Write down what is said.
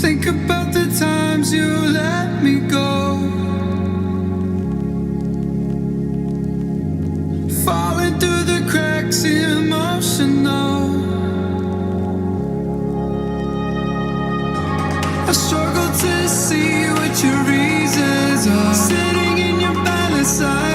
Think about the times you let me go, falling through the cracks, emotional. I struggle to see what your reasons are, sitting in your palace.